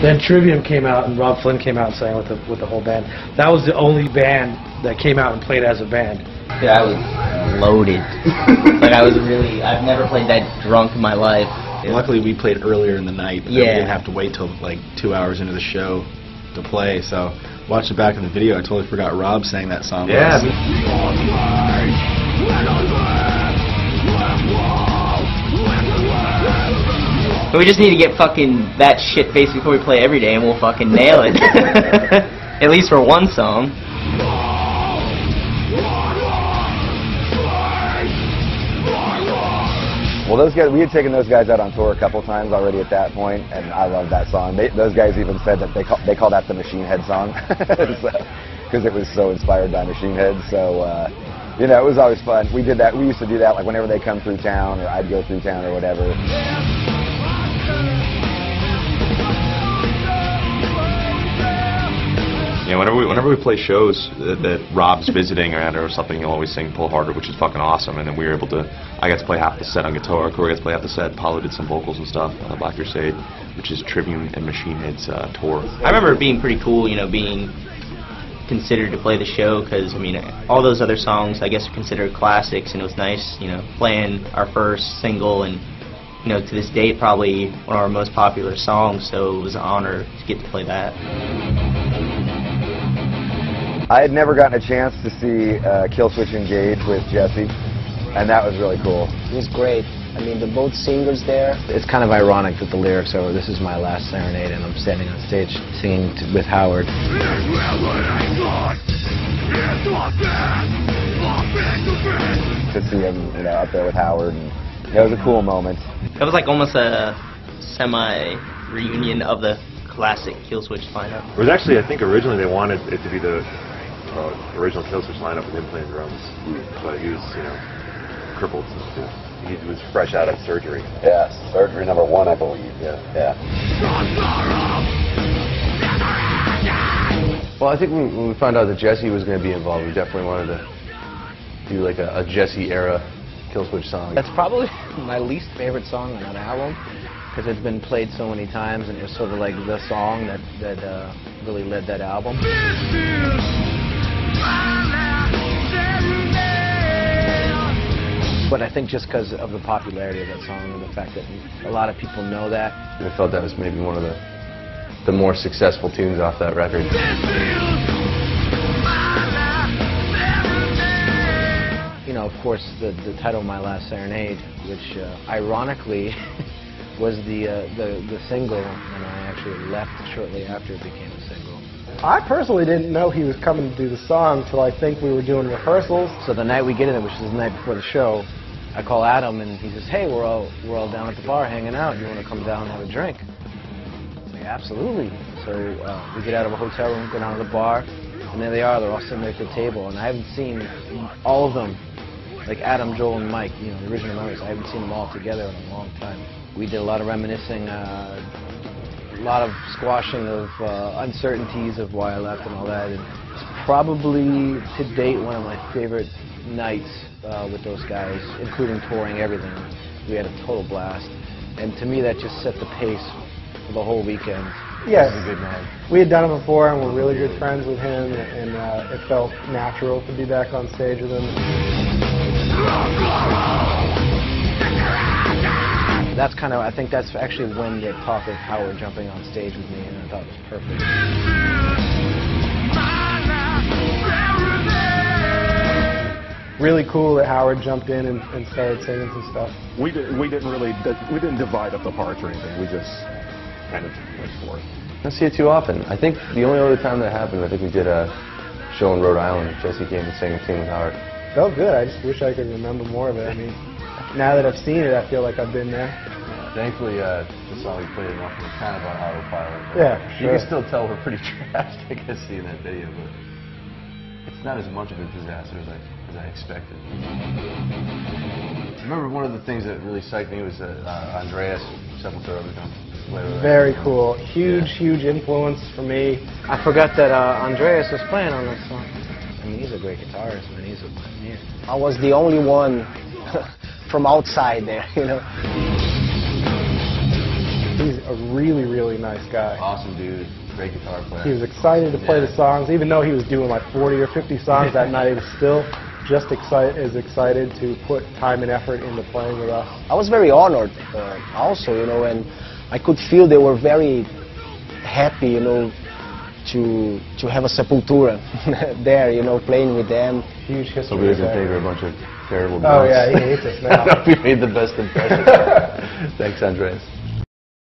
Then Trivium came out and Rob Flynn came out and sang with the whole band. That was the only band that came out and played as a band. Yeah, I was loaded. Like I've never played that drunk in my life. Luckily we played earlier in the night. Yeah. We didn't have to wait till like 2 hours into the show to play, so watching back in the video I totally forgot Rob sang that song. Yeah. But we just need to get fucking that shit faced before we play every day and we'll fucking nail it. At least for one song. Well, those guys, we had taken those guys out on tour a couple times already at that point, and I love that song. Those guys even said that they call that the Machine Head song, because it was so inspired by Machine Head. So, you know, it was always fun. We did that. We used to do that like whenever they come through town, or I'd go through town or whatever. Yeah, whenever we play shows that Rob's visiting or something, he'll always sing Pull Harder, which is fucking awesome. And then we were able to, I got to play half the set on guitar, Corey got to play half the set, Paulo did some vocals and stuff on the Black Crusade, which is Trivium and Machine Head's tour. I remember it being pretty cool, you know, being considered to play the show, because, I mean, all those other songs, I guess, are considered classics, and it was nice, you know, playing our first single, and, you know, to this date, probably one of our most popular songs, so it was an honor to get to play that. I had never gotten a chance to see Killswitch Engage with Jesse, and that was really cool. It was great. I mean, both singers there. It's kind of ironic that the lyrics are, "This is my last serenade," and I'm standing on stage singing with Howard. To see him, you know, up there with Howard, and it was a cool moment. It was like almost a semi-reunion of the classic Killswitch lineup. It was actually, I think originally they wanted it to be the original Killswitch lineup with him playing drums, but he was, you know, crippled. He was fresh out of surgery. Yeah, surgery number 1, I believe. Yeah. Well, I think when we found out that Jesse was going to be involved, we definitely wanted to do like a Jesse era Killswitch song. That's probably my least favorite song on that album, because it's been played so many times, and it was sort of like the song that really led that album. But I think just because of the popularity of that song and the fact that a lot of people know that. I felt that was maybe one of the more successful tunes off that record. You know, of course, the title "My Last Serenade," which ironically was the single, and I actually left shortly after it became a single. I personally didn't know he was coming to do the song until I think we were doing rehearsals. So the night we get in it, which is the night before the show, I call Adam and he says, "Hey, we're all down at the bar hanging out. You want to come down and have a drink?" I'm like, "Absolutely." So we get out of a hotel room, go down to the bar, and there they are. They're all sitting there at the table, and I haven't seen all of them, like Adam, Joel, and Mike, you know, the original members. I haven't seen them all together in a long time. We did a lot of reminiscing, a lot of squashing of uncertainties of why I left and all that. And it's probably, to date, one of my favorite nights with those guys, including touring everything. We had a total blast. And to me, that just set the pace for the whole weekend. Yes. It was a good night. We had done it before, and we're really good friends with him, and it felt natural to be back on stage with him. That's kind of, I think that's actually when the talk of Howard jumping on stage with me, and I thought it was perfect. Really cool that Howard jumped in and started singing some stuff. We didn't divide up the parts or anything. We just kind of went for it. I don't see it too often. I think the only other time that happened, I think we did a show in Rhode Island. Jesse came and sang a tune with Howard. Felt good. I just wish I could remember more of it. I mean, now that I've seen it, I feel like I've been there. Yeah, thankfully, the song we played enough was kind of on autopilot. Yeah, sure. You can still tell we're pretty trashed, I guess, seeing that video, but it's not as much of a disaster as I expected. I remember one of the things that really psyched me was that Andreas Sepultura was going to play with us. Very cool. Huge influence for me. I forgot that Andreas was playing on that song. I mean, he's a great guitarist, man. He's a pioneer. I was the only one from outside there, you know. He's a really, really nice guy. Awesome dude. Great guitar player. He was excited to play the songs, even though he was doing like 40 or 50 songs that night. He was still just as excited to put time and effort into playing with us. I was very honored also, you know, and I could feel they were very happy, you know, to have a Sepultura there, you know, playing with them. Huge history. So we doesn't think we're a bunch of terrible Oh guys. yeah, he hates us now. We made the best impression. Thanks, Andreas.